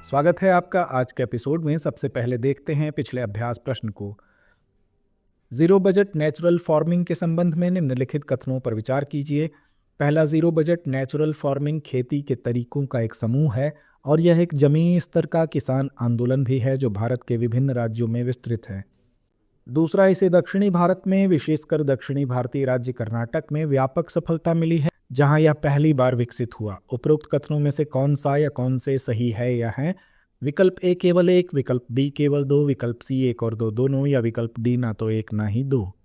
स्वागत है आपका आज के एपिसोड में। सबसे पहले देखते हैं पिछले अभ्यास प्रश्न को। जीरो बजट नेचुरल फार्मिंग के संबंध में निम्नलिखित कथनों पर विचार कीजिए। पहला, जीरो बजट नेचुरल फार्मिंग खेती के तरीकों का एक समूह है और यह एक जमीनी स्तर का किसान आंदोलन भी है जो भारत के विभिन्न राज्यों में विस्तृत है। दूसरा, इसे दक्षिणी भारत में, विशेषकर दक्षिणी भारतीय राज्य कर्नाटक में व्यापक सफलता मिली है जहां यह पहली बार विकसित हुआ। उपरोक्त कथनों में से कौन सा या कौन से सही है या हैं? विकल्प ए केवल एक, विकल्प बी केवल दो, विकल्प सी एक और दो दोनों, या विकल्प डी ना तो एक ना ही दो।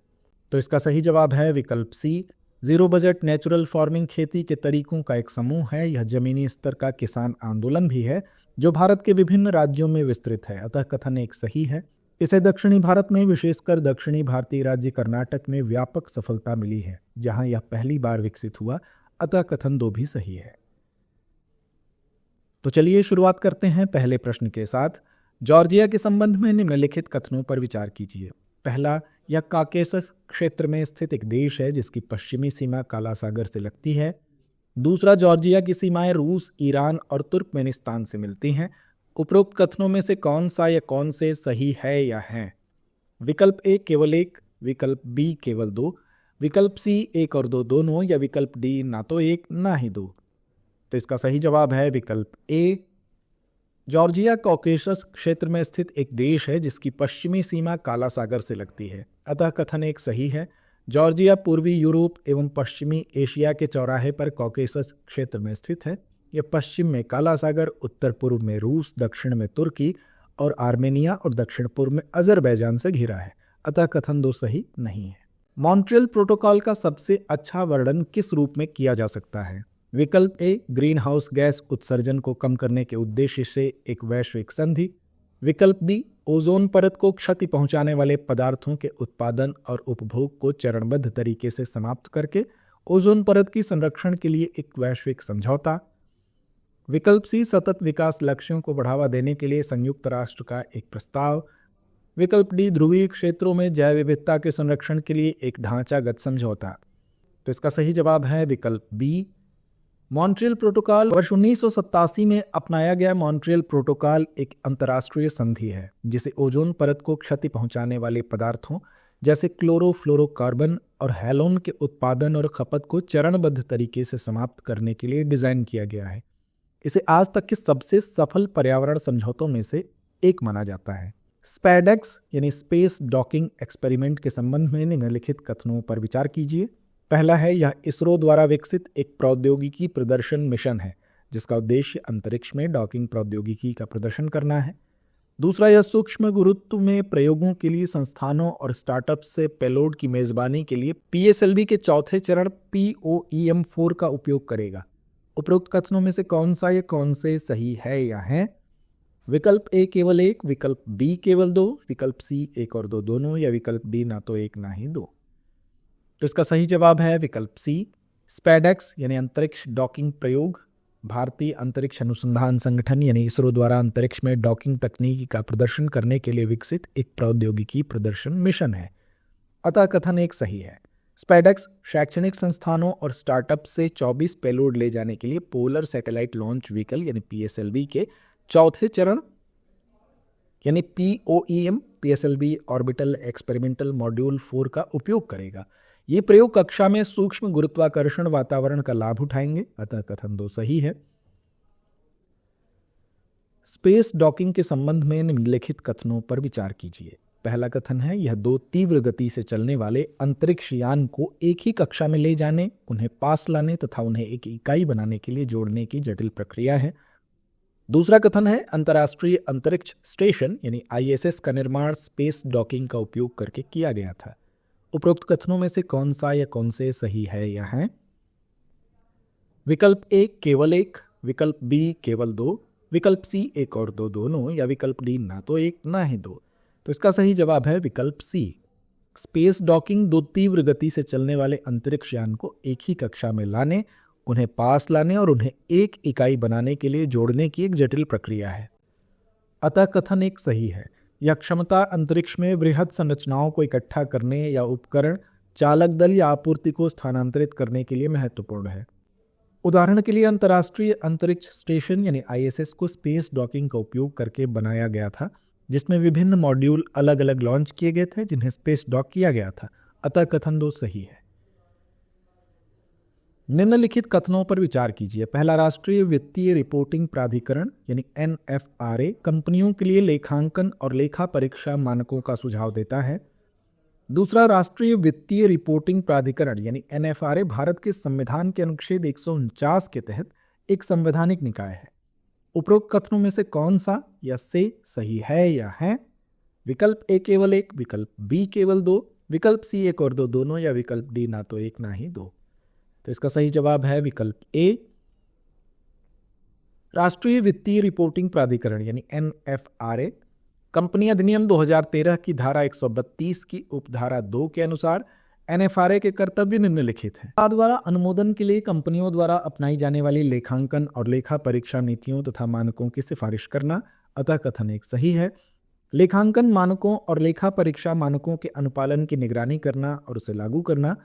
तो इसका सही जवाब है विकल्प सी। जीरो बजट नेचुरल फार्मिंग खेती के तरीकों का एक समूह है। यह जमीनी स्तर का किसान आंदोलन भी है जो भारत के विभिन्न राज्यों में विस्तृत है। अतः कथन एक सही है। इसे दक्षिणी भारत में, विशेषकर दक्षिणी भारतीय राज्य कर्नाटक में व्यापक सफलता मिली है जहां यह पहली बार विकसित हुआ। अतः कथन दो भी सही है। तो चलिए शुरुआत करते हैं पहले प्रश्न के साथ। जॉर्जिया के संबंध में निम्नलिखित कथनों पर विचार कीजिए। पहला, यह काकेशस क्षेत्र में स्थित एक देश है जिसकी पश्चिमी सीमा काला सागर से लगती है। दूसरा, जॉर्जिया की सीमाएं रूस, ईरान और तुर्कमेनिस्तान से मिलती हैं। उपरोक्त कथनों में से कौन सा या कौन से सही है या हैं? विकल्प ए केवल एक, विकल्प बी केवल दो, विकल्प सी एक और दो दोनों, या विकल्प डी ना तो एक ना ही दो। तो इसका सही जवाब है विकल्प ए। जॉर्जिया कॉकेशस क्षेत्र में स्थित एक देश है जिसकी पश्चिमी सीमा काला सागर से लगती है। अतः कथन एक सही है। जॉर्जिया पूर्वी यूरोप एवं पश्चिमी एशिया के चौराहे पर कॉकेशस क्षेत्र में स्थित है। यह पश्चिम में काला सागर, उत्तर पूर्व में रूस, दक्षिण में तुर्की और आर्मेनिया और दक्षिण पूर्व में अजरबैजान से घिरा है। अतः कथन दो सही नहीं है। मॉन्ट्रियल प्रोटोकॉल का सबसे अच्छा वर्णन किस रूप में किया जा सकता है? विकल्प ए, ग्रीन हाउस गैस उत्सर्जन को कम करने के उद्देश्य से एक वैश्विक संधि। विकल्प बी, ओजोन परत को क्षति पहुंचाने वाले पदार्थों के उत्पादन और उपभोग को चरणबद्ध तरीके से समाप्त करके ओजोन परत की संरक्षण के लिए एक वैश्विक समझौता। विकल्प सी, सतत विकास लक्ष्यों को बढ़ावा देने के लिए संयुक्त राष्ट्र का एक प्रस्ताव। विकल्प डी, ध्रुवीय क्षेत्रों में जैव विविधता के संरक्षण के लिए एक ढांचागत समझौता। तो इसका सही जवाब है विकल्प बी। मॉन्ट्रियल प्रोटोकॉल वर्ष 1987 में अपनाया गया मॉन्ट्रियल प्रोटोकॉल एक अंतर्राष्ट्रीय संधि है जिसे ओजोन परत को क्षति पहुंचाने वाले पदार्थों जैसे क्लोरोफ्लोरोकार्बन और हैलोन के उत्पादन और खपत को चरणबद्ध तरीके से समाप्त करने के लिए डिजाइन किया गया है। इसे आज तक के सबसे सफल पर्यावरण समझौतों में से एक माना जाता है। स्पैडेक्स यानी स्पेस डॉकिंग एक्सपेरिमेंट के संबंध में निम्नलिखित कथनों पर विचार कीजिए। पहला है, यह इसरो द्वारा विकसित एक प्रौद्योगिकी प्रदर्शन मिशन है जिसका उद्देश्य अंतरिक्ष में डॉकिंग प्रौद्योगिकी का प्रदर्शन करना है। दूसरा, यह सूक्ष्म गुरुत्व में प्रयोगों के लिए संस्थानों और स्टार्टअप से पेलोड की मेजबानी के लिए PSLV के चौथे चरण POEM4 का उपयोग करेगा। उपरोक्त कथनों में से कौन सा या कौन से सही है या हैं? विकल्प ए केवल एक, विकल्प बी केवल दो, विकल्प सी एक और दो दोनों, या विकल्प डी ना तो एक ना ही दो। तो इसका सही जवाब है विकल्प सी। स्पैडेक्स यानी अंतरिक्ष डॉकिंग प्रयोग भारतीय अंतरिक्ष अनुसंधान संगठन यानी इसरो द्वारा अंतरिक्ष में डॉकिंग तकनीकी का प्रदर्शन करने के लिए विकसित एक प्रौद्योगिकी प्रदर्शन मिशन है। अतः कथन एक सही है। स्पैडेक्स शैक्षणिक संस्थानों और स्टार्टअप से 24 पेलोड ले जाने के लिए पोलर सैटेलाइट लॉन्च व्हीकल यानी PSLV के चौथे चरण यानी POEM PSLV orbital experimental module 4 का उपयोग करेगा। ये प्रयोग कक्षा में सूक्ष्म गुरुत्वाकर्षण वातावरण का लाभ उठाएंगे। अतः कथन दो सही है। स्पेस डॉकिंग के संबंध में निम्नलिखित कथनों पर विचार कीजिए। पहला कथन है, यह दो तीव्र गति से चलने वाले अंतरिक्ष यान को एक ही कक्षा में ले जाने, उन्हें पास लाने तथा उन्हें एक इकाई बनाने के लिए जोड़ने की जटिल प्रक्रिया है। दूसरा कथन है, अंतर्राष्ट्रीय अंतरिक्ष स्टेशन यानी ISS का निर्माण स्पेस डॉकिंग का उपयोग करके किया गया था। उपरोक्त कथनों में से कौन सा या कौन से सही है या हैं? विकल्प ए केवल एक, विकल्प बी केवल दो, विकल्प सी एक और दो दोनों, या विकल्प डी ना तो एक ना ही दो। तो इसका सही जवाब है विकल्प सी। स्पेस डॉकिंग दो तीव्र गति से चलने वाले अंतरिक्ष यान को एक ही कक्षा में लाने, उन्हें पास लाने और उन्हें एक इकाई बनाने के लिए जोड़ने की एक जटिल प्रक्रिया है। अतः कथन एक सही है। यह क्षमता अंतरिक्ष में वृहद संरचनाओं को इकट्ठा करने या उपकरण, चालक दल या आपूर्ति को स्थानांतरित करने के लिए महत्वपूर्ण है। उदाहरण के लिए अंतर्राष्ट्रीय अंतरिक्ष स्टेशन यानी आईएसएस को स्पेस डॉकिंग का उपयोग करके बनाया गया था, जिसमें विभिन्न मॉड्यूल अलग अलग लॉन्च किए गए थे जिन्हें स्पेस डॉक किया गया था। अतः कथन 2 सही है। निम्नलिखित कथनों पर विचार कीजिए। पहला, राष्ट्रीय वित्तीय रिपोर्टिंग प्राधिकरण यानी एनएफआरए कंपनियों के लिए लेखांकन और लेखा परीक्षा मानकों का सुझाव देता है। दूसरा, राष्ट्रीय वित्तीय रिपोर्टिंग प्राधिकरण यानी एनएफआरए भारत के संविधान के अनुच्छेद 149 के तहत एक संवैधानिक निकाय है। उपरोक्त कथनों में से कौन सा या से सही है या है? विकल्प ए केवल एक, विकल्प बी केवल दो, विकल्प सी एक और दो दोनों, या विकल्प डी ना तो एक ना ही दो। तो इसका सही जवाब है विकल्प ए। राष्ट्रीय वित्तीय रिपोर्टिंग प्राधिकरण यानी एनएफआरए कंपनी अधिनियम 2013 की धारा 132 की उपधारा 2 के अनुसार एनएफआरए के कर्तव्य निम्नलिखित हैं। सरकार द्वारा अनुमोदन के लिए कंपनियों द्वारा अपनाई जाने वाली लेखांकन और लेखा परीक्षा नीतियों तथा मानकों की सिफारिश करना। अतः कथन 1 सही है। लेखांकन मानकों और लेखा परीक्षा मानकों के अनुपालन की निगरानी करना और उसे लागू करना,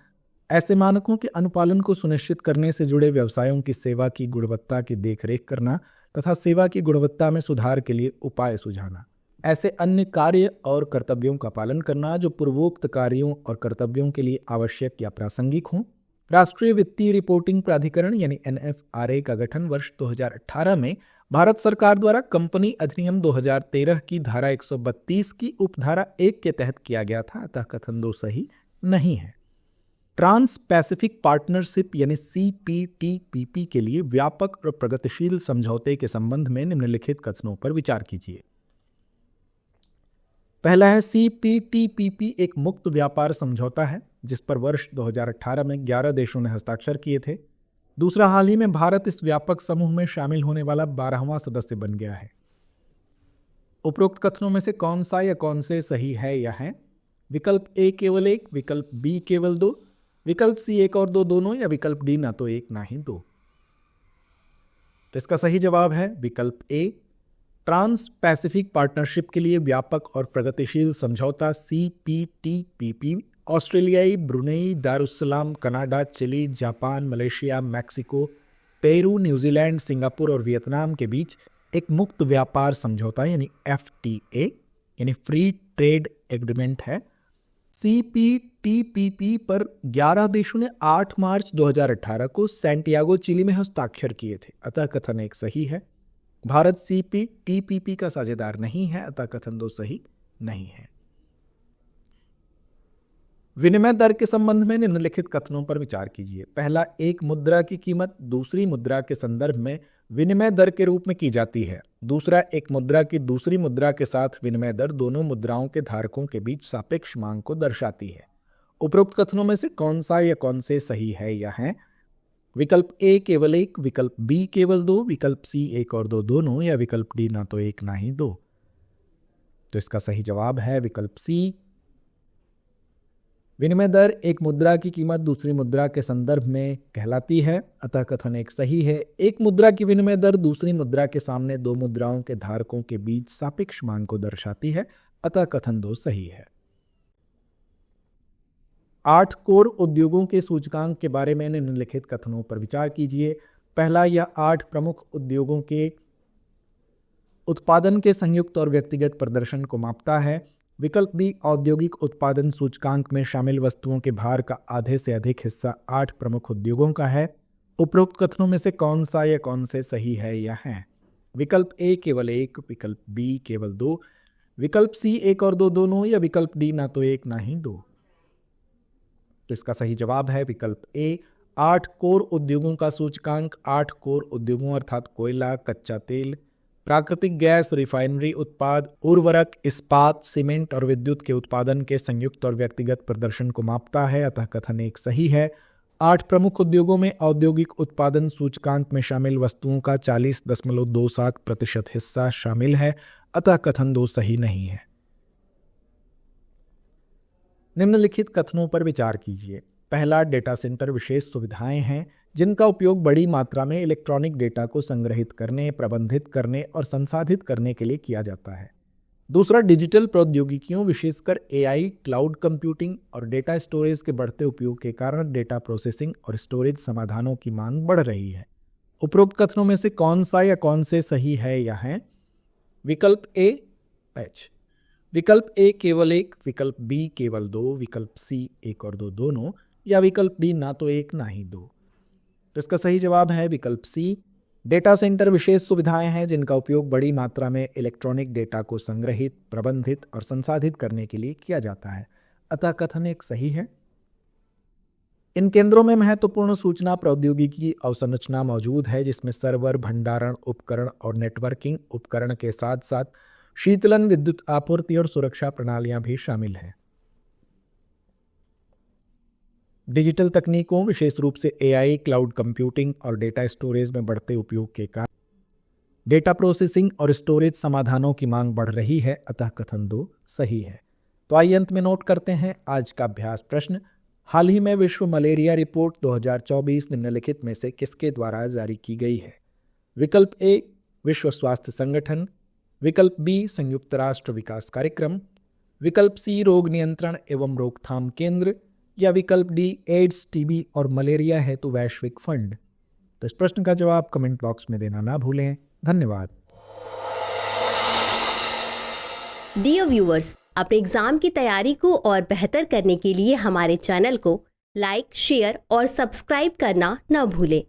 ऐसे मानकों के अनुपालन को सुनिश्चित करने से जुड़े व्यवसायों की सेवा की गुणवत्ता की देखरेख करना तथा सेवा की गुणवत्ता में सुधार के लिए उपाय सुझाना, ऐसे अन्य कार्य और कर्तव्यों का पालन करना जो पूर्वोक्त कार्यों और कर्तव्यों के लिए आवश्यक या प्रासंगिक हों। राष्ट्रीय वित्तीय रिपोर्टिंग प्राधिकरण यानी एनएफआरए का गठन वर्ष 2018 में भारत सरकार द्वारा कंपनी अधिनियम 2013 की धारा 132 की उपधारा 1 के तहत किया गया था। अतः कथन 2 सही नहीं है। ट्रांस पैसिफिक पार्टनरशिप यानी सीपीटीपीपी के लिए व्यापक और प्रगतिशील समझौते के संबंध में निम्नलिखित कथनों पर विचार कीजिए। पहला है, सीपीटीपीपी एक मुक्त व्यापार समझौता है जिस पर वर्ष 2018 में 11 देशों ने हस्ताक्षर किए थे। दूसरा, हाल ही में भारत इस व्यापक समूह में शामिल होने वाला 12वां सदस्य बन गया है। उपरोक्त कथनों में से कौन सा या कौन से सही है या है? विकल्प ए केवल एक, विकल्प बी केवल दो, विकल्प सी एक और दो दोनों, या विकल्प डी ना तो एक ना ही दो। तो इसका सही जवाब है विकल्प ए। ट्रांस पैसिफिक पार्टनरशिप के लिए व्यापक और प्रगतिशील समझौता सीपीटीपीपी ऑस्ट्रेलियाई, Brunei, Darussalam, Canada, Chile, Japan, Malaysia, Mexico, Peru, New Zealand, Singapore और वियतनाम के बीच एक मुक्त व्यापार समझौता यानी एफटीए यानी फ्री ट्रेड एग्रीमेंट है। सीपीटीपीपी पर 11 देशों ने 8 मार्च 2018 को सैंटियागो, चिली में हस्ताक्षर किए थे। अतः कथन 1 सही है। भारत सीपीटीपीपी का साझेदार नहीं है। अतः कथन 2 सही नहीं है। विनिमय दर के संबंध में निम्नलिखित कथनों पर विचार कीजिए। पहला, एक मुद्रा की कीमत दूसरी मुद्रा के संदर्भ में विनिमय दर के रूप में की जाती है। दूसरा, एक मुद्रा की दूसरी मुद्रा के साथ विनिमय दर दोनों मुद्राओं के धारकों के बीच सापेक्ष मांग को दर्शाती है। उपरोक्त कथनों में से कौन सा या कौन से सही है या है? विकल्प ए केवल एक, विकल्प बी केवल दो, विकल्प सी एक और दो दोनों, या विकल्प डी ना तो एक ना ही दो। तो इसका सही जवाब है विकल्प सी। विनिमय दर एक मुद्रा की कीमत दूसरी मुद्रा के संदर्भ में कहलाती है। अतः कथन 1 सही है। एक मुद्रा की विनिमय दर दूसरी मुद्रा के सामने दो मुद्राओं के धारकों के बीच सापेक्ष मांग को दर्शाती है। अतः कथन 2 सही है। 8 कोर उद्योगों के सूचकांक के बारे में निम्नलिखित कथनों पर विचार कीजिए। पहला, यह 8 प्रमुख उद्योगों के उत्पादन के संयुक्त और व्यक्तिगत प्रदर्शन को मापता है। विकल्प बी, औद्योगिक उत्पादन सूचकांक में शामिल वस्तुओं के भार का आधे से अधिक हिस्सा 8 प्रमुख उद्योगों का है। उपरोक्त कथनों में से कौन सा या कौन से सही है या है? विकल्प ए केवल एक, विकल्प बी केवल दो, विकल्प सी एक और दो दोनों, या विकल्प डी ना तो एक ना ही दो। तो इसका सही जवाब है विकल्प ए। 8 कोर उद्योगों का सूचकांक 8 कोर उद्योगों अर्थात कोयला, कच्चा तेल, प्राकृतिक गैस, रिफाइनरी उत्पाद, उर्वरक, इस्पात, सीमेंट और विद्युत के उत्पादन के संयुक्त और व्यक्तिगत प्रदर्शन को मापता है। अतः कथन 1 सही है। 8 प्रमुख उद्योगों में औद्योगिक उत्पादन सूचकांक में शामिल वस्तुओं का 40.27% हिस्सा शामिल है। अतः कथन 2 सही नहीं है। निम्नलिखित कथनों पर विचार कीजिए। पहला, डेटा सेंटर विशेष सुविधाएं हैं जिनका उपयोग बड़ी मात्रा में इलेक्ट्रॉनिक डेटा को संग्रहित करने, प्रबंधित करने और संसाधित करने के लिए किया जाता है। दूसरा, डिजिटल प्रौद्योगिकियों विशेषकर एआई, क्लाउड कंप्यूटिंग और डेटा स्टोरेज के बढ़ते उपयोग के कारण डेटा प्रोसेसिंग और स्टोरेज समाधानों की मांग बढ़ रही है। उपरोक्त कथनों में से कौन सा या कौन से सही है या हैं? विकल्प ए पैच, विकल्प ए केवल एक, विकल्प बी केवल दो, विकल्प सी एक और दो दोनों, या विकल्प डी ना तो एक ना ही दो। तो इसका सही जवाब है विकल्प सी। डेटा सेंटर विशेष सुविधाएं हैं जिनका उपयोग बड़ी मात्रा में इलेक्ट्रॉनिक डेटा को संग्रहित, प्रबंधित और संसाधित करने के लिए किया जाता है, अतः कथन एक सही है। इन केंद्रों में महत्वपूर्ण सूचना प्रौद्योगिकी अवसंरचना मौजूद है, जिसमें सर्वर, भंडारण उपकरण और नेटवर्किंग उपकरण के साथ साथ शीतलन, विद्युत आपूर्ति और सुरक्षा प्रणालियां भी शामिल हैं। डिजिटल तकनीकों विशेष रूप से एआई, क्लाउड कंप्यूटिंग और डेटा स्टोरेज में बढ़ते उपयोग के कारण डेटा प्रोसेसिंग और स्टोरेज समाधानों की मांग बढ़ रही है, अतः कथन 2 सही है। तो आइए अंत में नोट करते हैं आज का अभ्यास प्रश्न। हाल ही में विश्व मलेरिया रिपोर्ट 2024 निम्नलिखित में से किसके द्वारा जारी की गई है? विकल्प ए विश्व स्वास्थ्य संगठन, विकल्प बी संयुक्त राष्ट्र विकास कार्यक्रम, विकल्प सी रोग नियंत्रण एवं रोकथाम केंद्र, या विकल्प डी एड्स, टीबी और मलेरिया हेतु वैश्विक फंड। तो इस प्रश्न का जवाब कमेंट बॉक्स में देना ना भूलें। धन्यवाद। डियर व्यूअर्स, अपने एग्जाम की तैयारी को और बेहतर करने के लिए हमारे चैनल को लाइक, शेयर और सब्सक्राइब करना न भूलें।